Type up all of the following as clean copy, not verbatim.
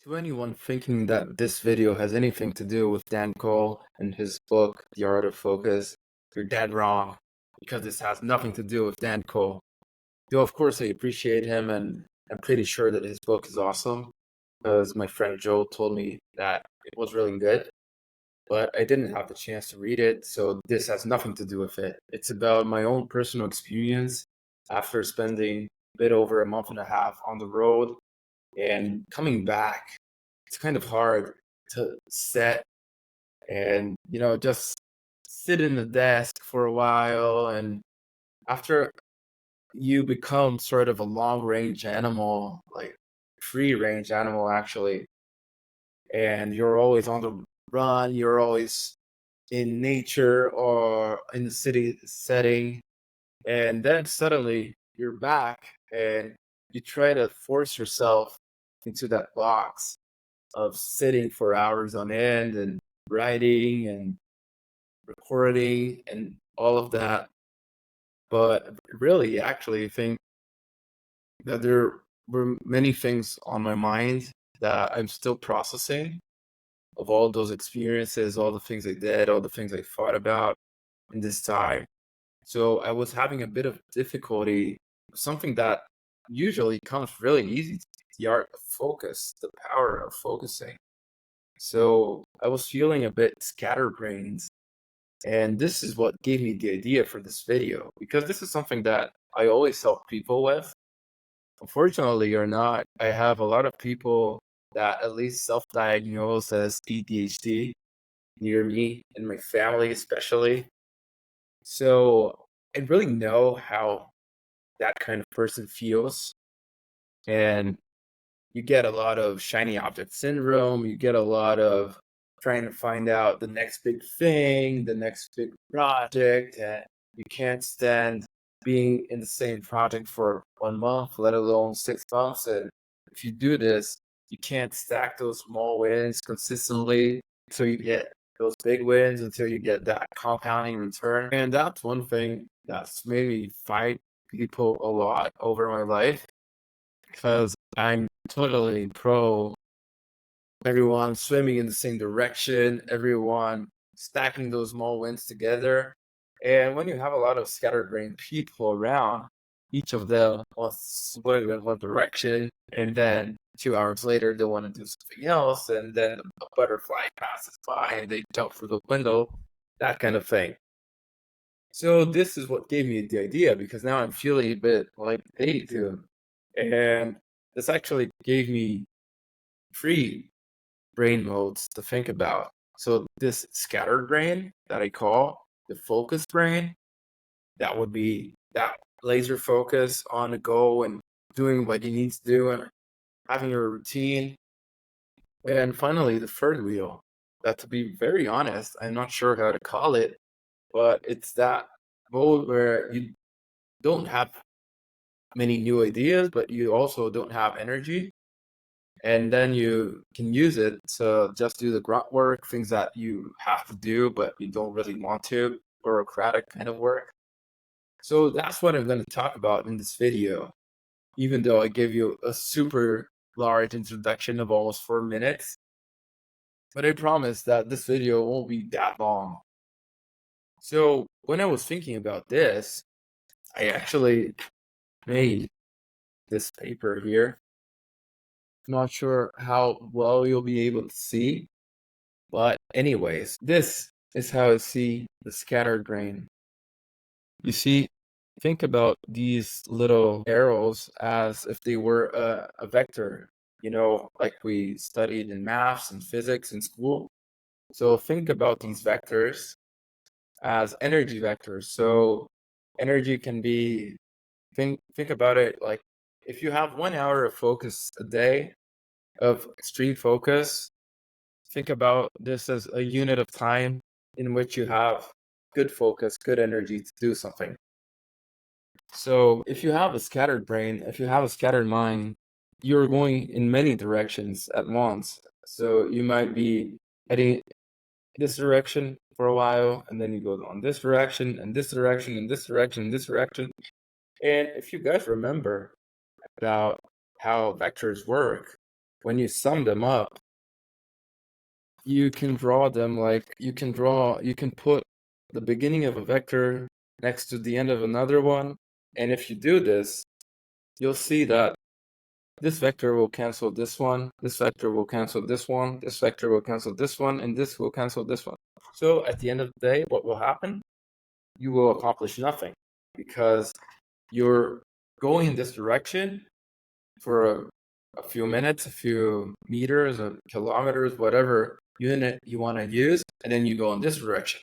To anyone thinking that this video has anything to do with Dan Cole and his book, The Art of Focus, you're dead wrong, because this has nothing to do with Dan Cole. Though, of course, I appreciate him, and I'm pretty sure that his book is awesome, because my friend Joe told me that it was really good, but I didn't have the chance to read it, so this has nothing to do with it. It's about my own personal experience after spending a bit over a month and a half on the road and coming back. It's kind of hard to sit and just sit in the desk for a while, and after you become sort of a long range animal, like free range animal actually, and you're always on the run, you're always in nature or in the city setting, and then suddenly you're back and you try to force yourself into that box of sitting for hours on end and writing and recording and all of that. But really, actually, I think that there were many things on my mind that I'm still processing of all those experiences, all the things I did, all the things I thought about in this time. So I was having a bit of difficulty, something that usually comes really easy, the art of focus, the power of focusing. So I was feeling a bit scatterbrained, and this is what gave me the idea for this video, because this is something that I always help people with. Unfortunately or not, I have a lot of people that at least self-diagnose as ADHD near me and my family especially. So I really know how that kind of person feels. And you get a lot of shiny object syndrome. You get a lot of trying to find out the next big thing, the next big project, and you can't stand being in the same project for 1 month, let alone 6 months. And if you do this, you can't stack those small wins consistently until you get those big wins, until you get that compounding return. And that's one thing that's made me fight people a lot over my life, because I'm totally pro everyone swimming in the same direction, everyone stacking those small wins together. And when you have a lot of scatterbrained people around, each of them wants to swim in one direction, and then 2 hours later they want to do something else, and then a butterfly passes by and they jump through the window, that kind of thing. So this is what gave me the idea, because now I'm feeling a bit like they do. And this actually gave me three brain modes to think about. So this scattered brain that I call the focused brain, that would be that laser focus on the go and doing what you need to do and having your routine. And finally, the third wheel, that, to be very honest, I'm not sure how to call it, but it's that mode where you don't have many new ideas, but you also don't have energy. And then you can use it to just do the grunt work, things that you have to do, but you don't really want to, bureaucratic kind of work. So that's what I'm going to talk about in this video, even though I gave you a super large introduction of almost 4 minutes. But I promise that this video won't be that long. So when I was thinking about this, I actually made this paper here. Not sure how well you'll be able to see, but anyways, this is how I see the scattered brain. You see, think about these little arrows as if they were a vector, like we studied in maths and physics in school. So think about these vectors as energy vectors. So energy can be, think about it like if you have 1 hour of focus a day, of extreme focus, think about this as a unit of time in which you have good focus, good energy to do something. So if you have a scattered brain, if you have a scattered mind, you're going in many directions at once. So you might be heading this direction for a while, and then you go on this direction, and this direction, and this direction, and this direction. And if you guys remember about how vectors work, when you sum them up, you can draw them like you can put the beginning of a vector next to the end of another one. And if you do this, you'll see that this vector will cancel this one, this vector will cancel this one, this vector will cancel this one, and this will cancel this one. So at the end of the day, what will happen? You will accomplish nothing because you're going in this direction for a few minutes, a few meters, or kilometers, whatever unit you want to use, and then you go in this direction.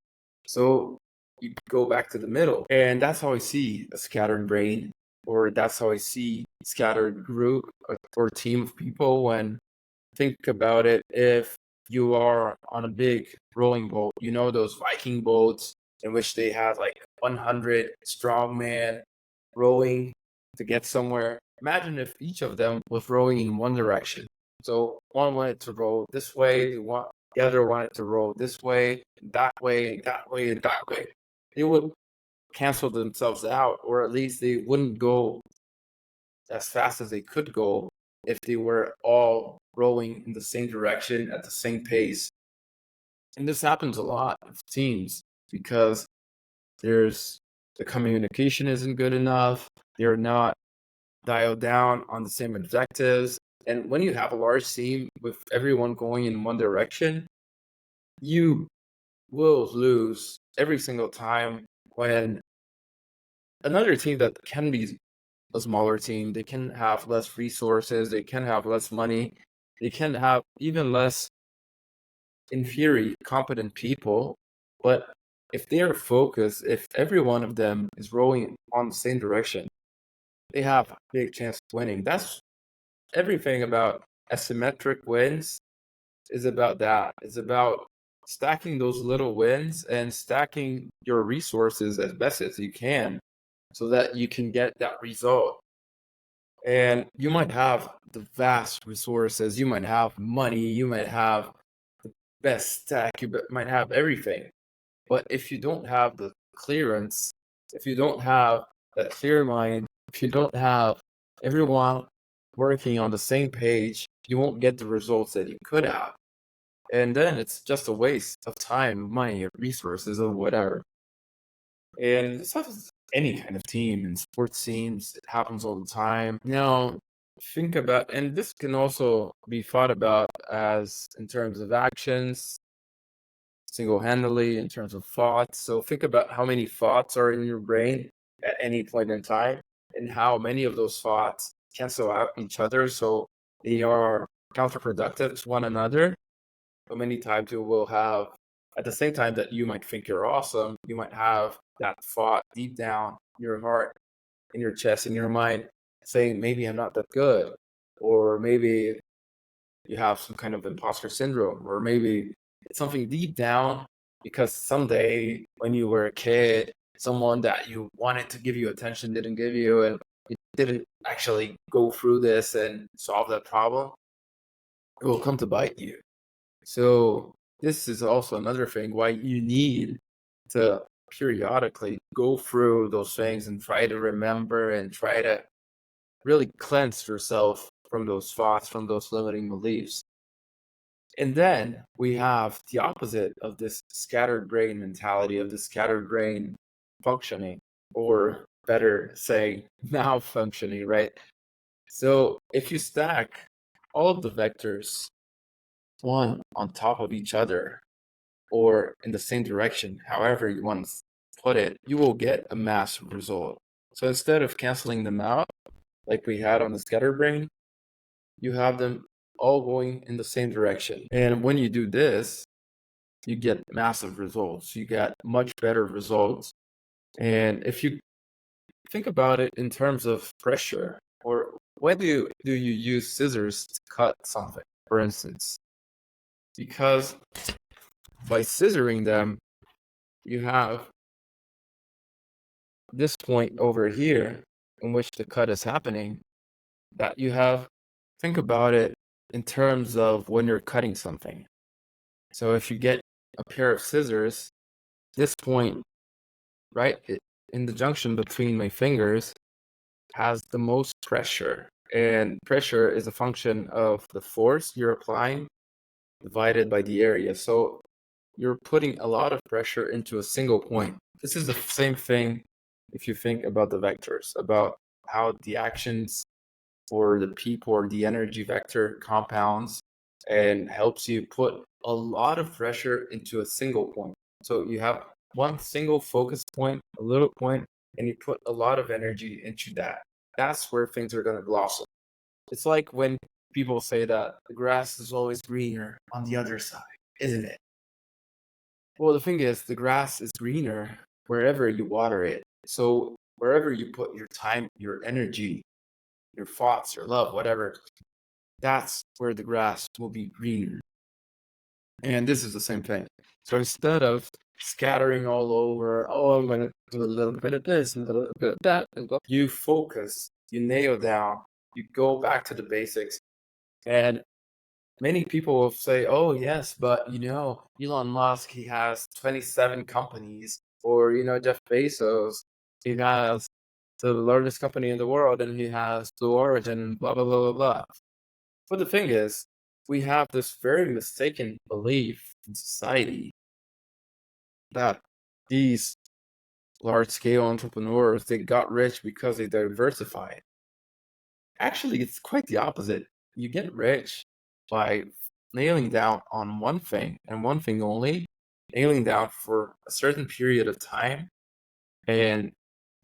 So you go back to the middle. And that's how I see a scattered brain, or that's how I see scattered group or team of people when think about it. If you are on a big rowing boat, you know those Viking boats in which they have like 100 strongmen rowing to get somewhere. Imagine if each of them was rowing in one direction. So one wanted to row this way, the other wanted to row this way, that way, that way, and that way. They would cancel themselves out, or at least they wouldn't go as fast as they could go if they were all rowing in the same direction at the same pace. And this happens a lot with teams because the communication isn't good enough. They're not dialed down on the same objectives. And when you have a large team with everyone going in one direction, you will lose every single time when another team that can be a smaller team, they can have less resources, they can have less money, they can have even less, in theory, competent people. But if they are focused, if every one of them is rowing on the same direction, they have a big chance of winning. That's everything about asymmetric wins is about that. It's about stacking those little wins and stacking your resources as best as you can so that you can get that result. And you might have the vast resources, you might have money, you might have the best stack, you might have everything. But if you don't have the clearance, if you don't have that clear mind, if you don't have everyone working on the same page, you won't get the results that you could have. And then it's just a waste of time, money, resources, or whatever. And this happens any kind of team in sports teams. It happens all the time. Now, think about, and this can also be thought about as in terms of actions, single-handedly, in terms of thoughts. So think about how many thoughts are in your brain at any point in time, and how many of those thoughts cancel out each other, so they are counterproductive to one another. But many times you will have, at the same time that you might think you're awesome, you might have that thought deep down in your heart, in your chest, in your mind, saying, maybe I'm not that good, or maybe you have some kind of imposter syndrome, or maybe it's something deep down because someday when you were a kid, someone that you wanted to give you attention didn't give you, and you didn't actually go through this and solve that problem. It will come to bite you. So this is also another thing why you need to periodically go through those things and try to remember and try to really cleanse yourself from those thoughts, from those limiting beliefs. And then we have the opposite of this scattered brain mentality, of the scattered brain functioning, or better say, malfunctioning, right? So if you stack all of the vectors one on top of each other, or in the same direction, however you want to put it, you will get a massive result. So instead of canceling them out, like we had on the scatter brain, you have them all going in the same direction. And when you do this, you get massive results. You get much better results. And if you think about it in terms of pressure, or when do you use scissors to cut something, for instance? Because by scissoring them, you have this point over here in which the cut is happening, that you have, think about it in terms of when you're cutting something. So if you get a pair of scissors, this point, right, in the junction between my fingers has the most pressure. And pressure is a function of the force you're applying divided by the area. So you're putting a lot of pressure into a single point. This is the same thing if you think about the vectors, about how the actions or the people or the energy vector compounds and helps you put a lot of pressure into a single point. So you have one single focus point, a little point, and you put a lot of energy into that. That's where things are going to blossom. It's like when people say that the grass is always greener on the other side, isn't it? Well, the thing is, the grass is greener wherever you water it. So wherever you put your time, your energy, your thoughts, your love, whatever, that's where the grass will be greener. And this is the same thing. So instead of scattering all over, oh, I'm going to do a little bit of this and a little bit of that, you focus, you nail down, you go back to the basics. And many people will say, oh, yes, but Elon Musk, he has 27 companies, or, Jeff Bezos, he has the largest company in the world and he has Blue Origin, blah, blah, blah, blah, blah. But the thing is, we have this very mistaken belief in society that these large-scale entrepreneurs, they got rich because they diversified. Actually, it's quite the opposite. You get rich by nailing down on one thing and one thing only, nailing down for a certain period of time. And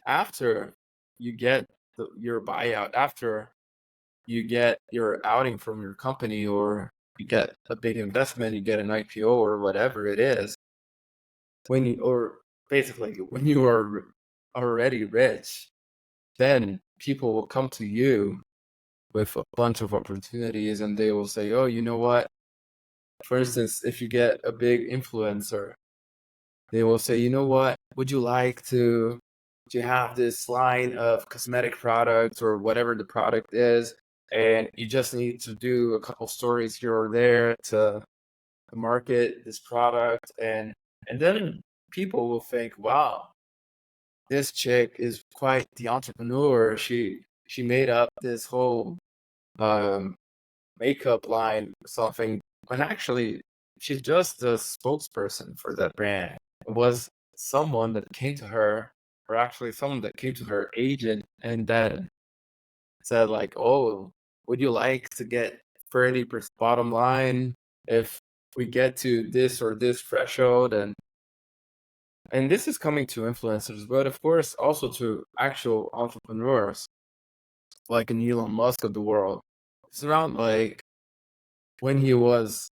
after you get your buyout, after you get your outing from your company, or you get a big investment, you get an IPO or whatever it is, when you are already rich, then people will come to you with a bunch of opportunities and they will say, oh, you know what? For instance, if you get a big influencer, they will say, you know what? Would you like to have this line of cosmetic products or whatever the product is? And you just need to do a couple stories here or there to market this product. And then people will think, wow, this chick is quite the entrepreneur. She made up this whole makeup line or something, when actually she's just a spokesperson for that brand. It was someone that came to her, or actually someone that came to her agent and then said like, oh, would you like to get 30% bottom line if we get to this or this threshold? And this is coming to influencers, but of course also to actual entrepreneurs like an Elon Musk of the world. It's around like when he was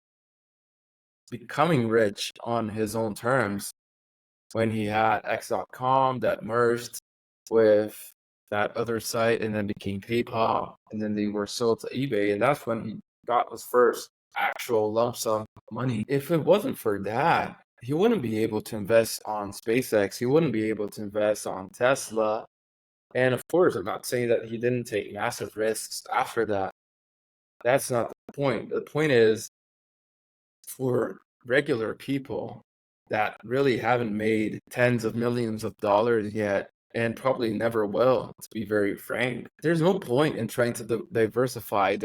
becoming rich on his own terms, when he had X.com that merged with that other site and then became PayPal, and then they were sold to eBay, and that's when he got his first actual lump sum money. If it wasn't for that, he wouldn't be able to invest on SpaceX, he wouldn't be able to invest on Tesla. And of course, I'm not saying that he didn't take massive risks after that. That's not the point. The point is, for regular people that really haven't made tens of millions of dollars yet, and probably never will, to be very frank, there's no point in trying to diversify.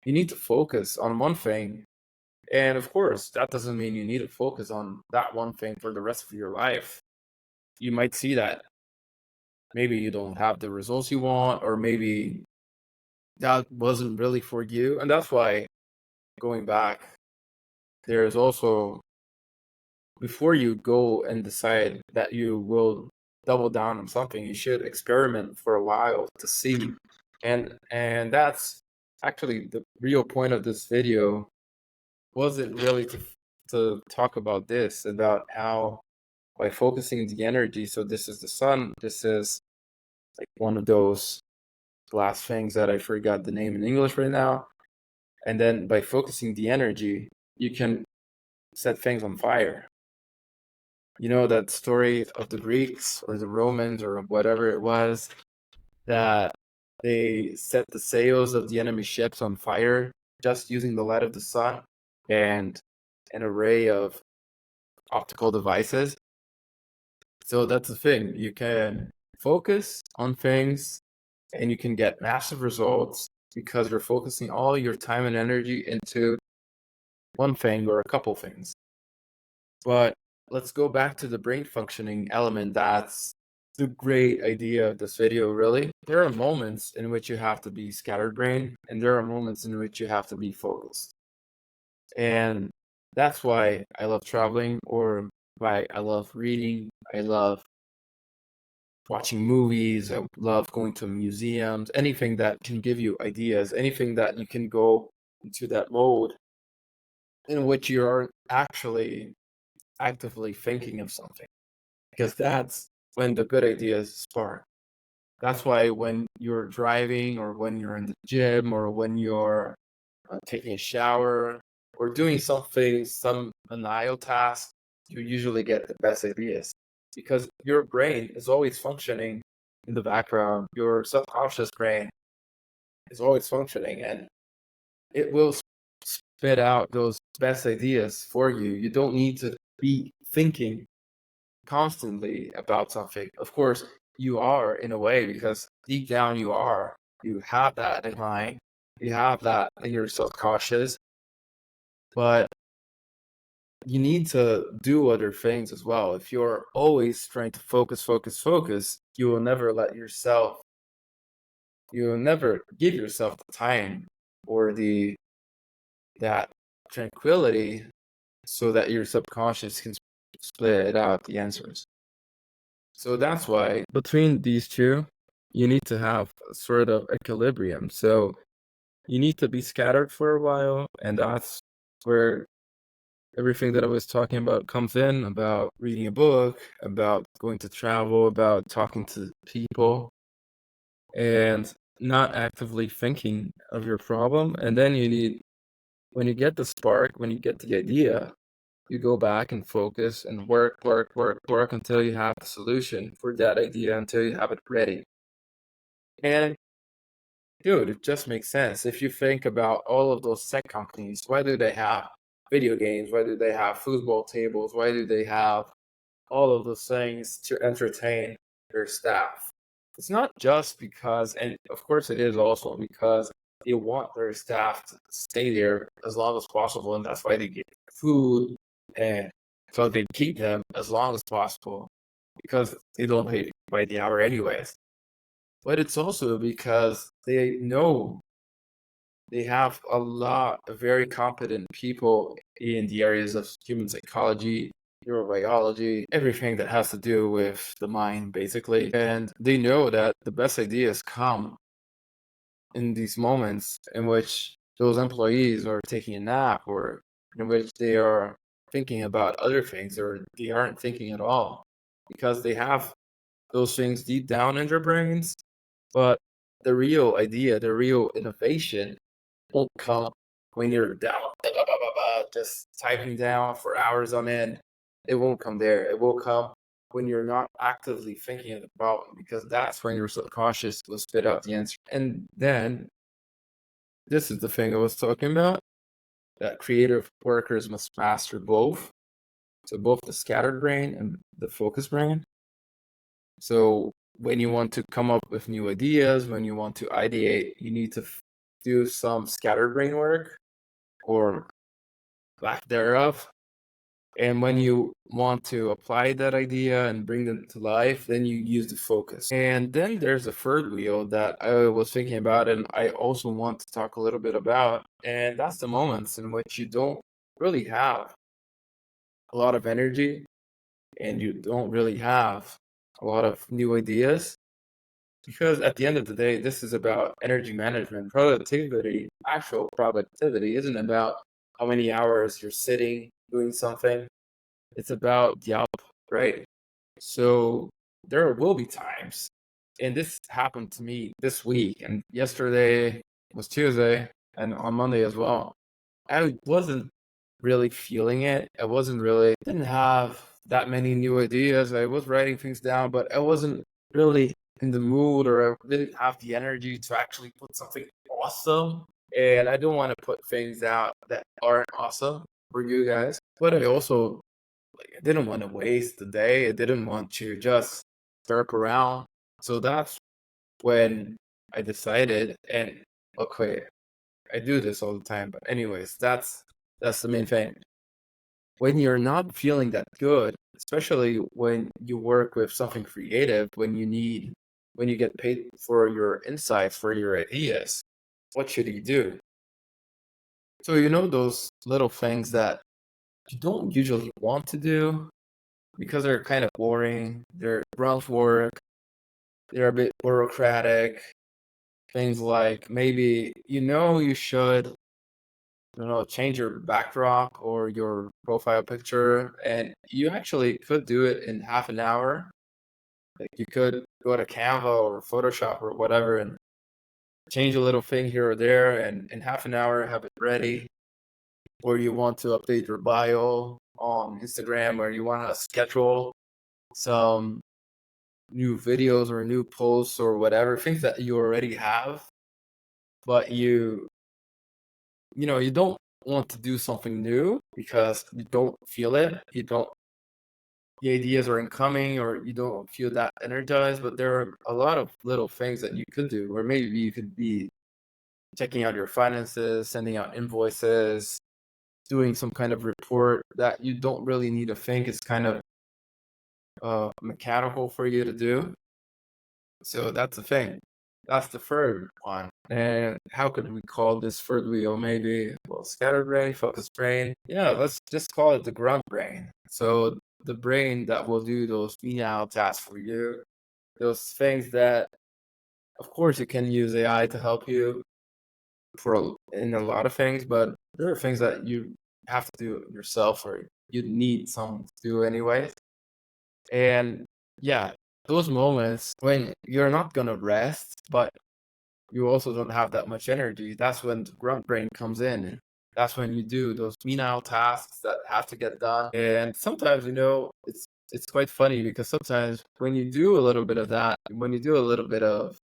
You need to focus on one thing. And of course, that doesn't mean you need to focus on that one thing for the rest of your life. You might see that maybe you don't have the results you want, or maybe that wasn't really for you. And that's why, going back, there's also, before you go and decide that you will double down on something, you should experiment for a while to see. And that's actually the real point of this video. Wasn't really to talk about this, about how by focusing the energy, so this is the sun, this is like one of those glass things that I forgot the name in English right now. And then by focusing the energy, you can set things on fire. You know that story of the Greeks or the Romans or whatever it was, that they set the sails of the enemy ships on fire just using the light of the sun and an array of optical devices. So that's the thing. You can focus on things and you can get massive results because you're focusing all your time and energy into one thing or a couple things. But let's go back to the brain functioning element. That's the great idea of this video, really. There are moments in which you have to be scatterbrained, and there are moments in which you have to be focused. And that's why I love traveling, or why I love reading. I love watching movies. I love going to museums, anything that can give you ideas, anything that you can go into that mode in which you are actually actively thinking of something, because that's when the good ideas spark. That's why when you're driving, or when you're in the gym, or when you're taking a shower, or doing something, some menial task, you usually get the best ideas because your brain is always functioning in the background. Your subconscious brain is always functioning, and it will spit out those best ideas for you. You don't need to be thinking constantly about something. Of course, you are in a way, because deep down you are. You have that in mind. You have that in your subconscious, but you need to do other things as well. If you're always trying to focus, you will never give yourself the time or that tranquility so that your subconscious can split out the answers. So that's why between these two, you need to have a sort of equilibrium. So you need to be scattered for a while, and that's where everything that I was talking about comes in, about reading a book, about going to travel, about talking to people, and not actively thinking of your problem. And then when you get the spark, when you get the idea, you go back and focus and work until you have the solution for that idea, until you have it ready. And dude, it just makes sense. If you think about all of those tech companies, why do they have video games? Why do they have foosball tables? Why do they have all of those things to entertain their staff? It's not just because, and of course it is also because they want their staff to stay there as long as possible, and that's why they get food, and so they keep them as long as possible because they don't pay by the hour anyways. But it's also because they know they have a lot of very competent people in the areas of human psychology, neurobiology, everything that has to do with the mind, basically. And they know that the best ideas come in these moments in which those employees are taking a nap, or in which they are thinking about other things, or they aren't thinking at all, because they have those things deep down in their brains. But the real idea, the real innovation won't come when you're down, just typing down for hours on end. It won't come there. It will come when you're not actively thinking of the problem, because that's when your subconscious will spit out the answer. And then this is the thing I was talking about, that creative workers must master both. So both the scattered brain and the focused brain. So when you want to come up with new ideas, when you want to ideate, you need to do some scattered brain work, or lack thereof. And when you want to apply that idea and bring them to life, then you use the focus. And then there's a third wheel that I was thinking about, and I also want to talk a little bit about. And that's the moments in which you don't really have a lot of energy, and you don't really have a lot of new ideas. Because at the end of the day, this is about energy management. Productivity, actual productivity, isn't about how many hours you're sitting doing something. It's about the output, right? So there will be times, and this happened to me this week, and yesterday was Tuesday, and on Monday as well. I wasn't really feeling it. Didn't have that many new ideas. I was writing things down, but I wasn't really in the mood, or I didn't have the energy to actually put something awesome. And I don't want to put things out that aren't awesome for you guys. But I also I didn't want to waste the day. I didn't want to just derp around. So that's when I decided, and okay, I do this all the time, but anyways, that's the main thing. When you're not feeling that good, especially when you work with something creative, when you get paid for your insights, for your ideas, what should you do? So, those little things that you don't usually want to do because they're kind of boring, they're grunt work, they're a bit bureaucratic, things like maybe you should change your backdrop or your profile picture, and you actually could do it in half an hour. Like you could go to Canva or Photoshop or whatever and change a little thing here or there, and in half an hour have it ready. Or you want to update your bio on Instagram, or you want to schedule some new videos or new posts or whatever, things that you already have, but you don't want to do something new because you don't feel it. You don't, the ideas aren't coming, or you don't feel that energized. But there are a lot of little things that you could do, or maybe you could be checking out your finances, sending out invoices, doing some kind of report that you don't really need to think. It's kind of mechanical for you to do. So that's the thing. That's the third one. And how could we call this third wheel? Maybe, well, scattered brain, focused brain. Yeah, let's just call it the grunt brain. So the brain that will do those menial tasks for you, those things that, of course, you can use AI to help you in a lot of things, but there are things that you have to do yourself, or you need someone to do anyways. And yeah, those moments when you're not gonna rest, but you also don't have that much energy, that's when the grunt brain comes in. That's when you do those menial tasks that have to get done. And sometimes, it's quite funny because sometimes when you do a little bit of that, when you do a little bit of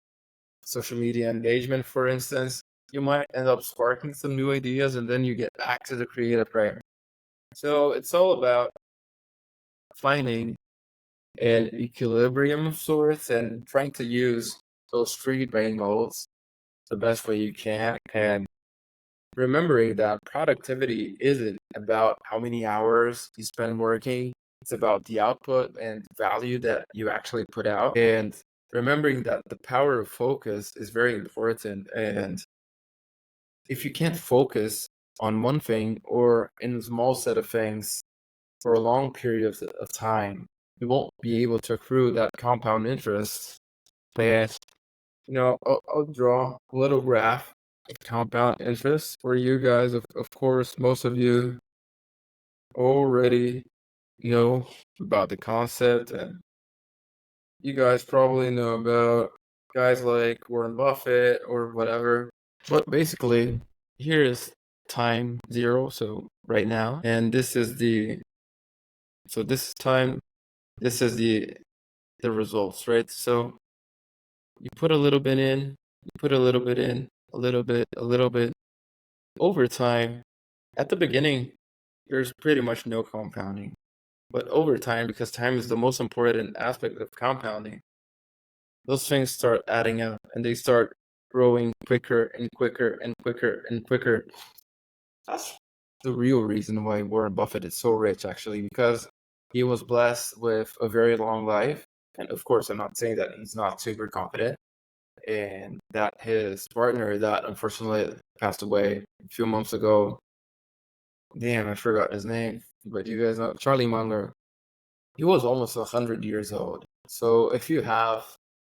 social media engagement, for instance, you might end up sparking some new ideas, and then you get back to the creative brain. So it's all about finding an equilibrium of sorts and trying to use those three brain modes the best way you can, and remembering that productivity isn't about how many hours you spend working. It's about the output and value that you actually put out, and remembering that the power of focus is very important. And if you can't focus on one thing or in a small set of things for a long period of time, you won't be able to accrue that compound interest. But I'll draw a little graph of compound interest for you guys. Of course, most of you already know about the concept, and you guys probably know about guys like Warren Buffett or whatever. But basically, here is time 0, so right now, and this is this is time, this is the results, right? So you put a little bit in, you put a little bit in, a little bit, a little bit. Over time, at the beginning, there's pretty much no compounding. But over time, because time is the most important aspect of compounding, those things start adding up, and they start growing quicker and quicker and quicker and quicker. That's the real reason why Warren Buffett is so rich, actually, because he was blessed with a very long life. And of course, I'm not saying that he's not super competent, and that his partner that unfortunately passed away a few months ago. Damn, I forgot his name, but you guys know Charlie Munger. He was almost 100 years old. So if you have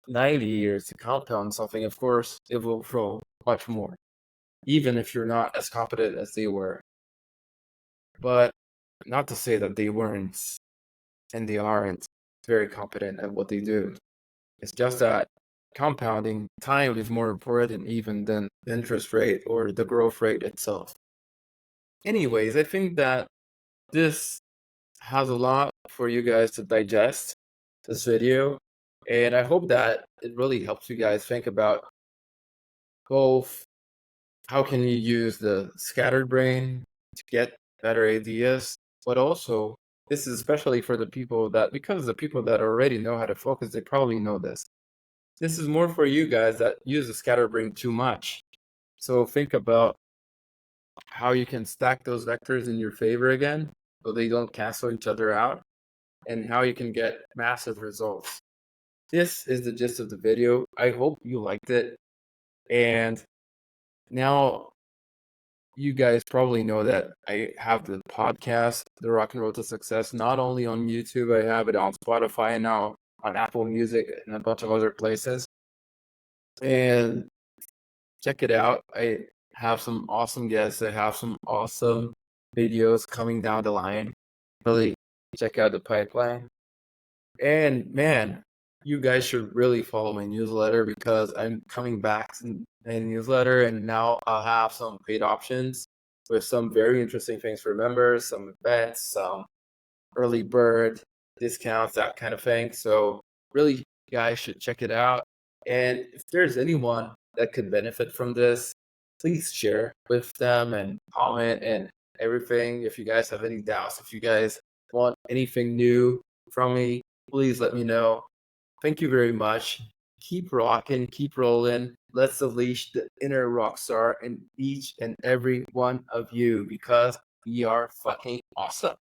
90 years to compound something, of course, it will grow much more, even if you're not as competent as they were. But not to say that they weren't and they aren't very competent at what they do. It's just that compounding time is more important even than the interest rate or the growth rate itself. Anyways, I think that this has a lot for you guys to digest, this video, and I hope that it really helps you guys think about both how can you use the scattered brain to get better ideas, but also this is especially for the people that, because the people that already know how to focus, they probably know this. This is more for you guys that use the scatterbrain too much. So think about how you can stack those vectors in your favor again, so they don't cancel each other out, and how you can get massive results. This is the gist of the video. I hope you liked it. And now you guys probably know that I have the podcast, The Rock and Roll to Success, not only on YouTube, I have it on Spotify and now on Apple Music and a bunch of other places. And check it out. I have some awesome guests. I have some awesome videos coming down the line. Really check out the pipeline. And man, you guys should really follow my newsletter because I'm coming back in my newsletter, and now I'll have some paid options with some very interesting things for members, some events, some early bird discounts, that kind of thing. So really, you guys should check it out. And if there's anyone that could benefit from this, please share with them and comment and everything. If you guys have any doubts, if you guys want anything new from me, please let me know. Thank you very much. Keep rocking, keep rolling. Let's unleash the inner rock star in each and every one of you because we are fucking awesome.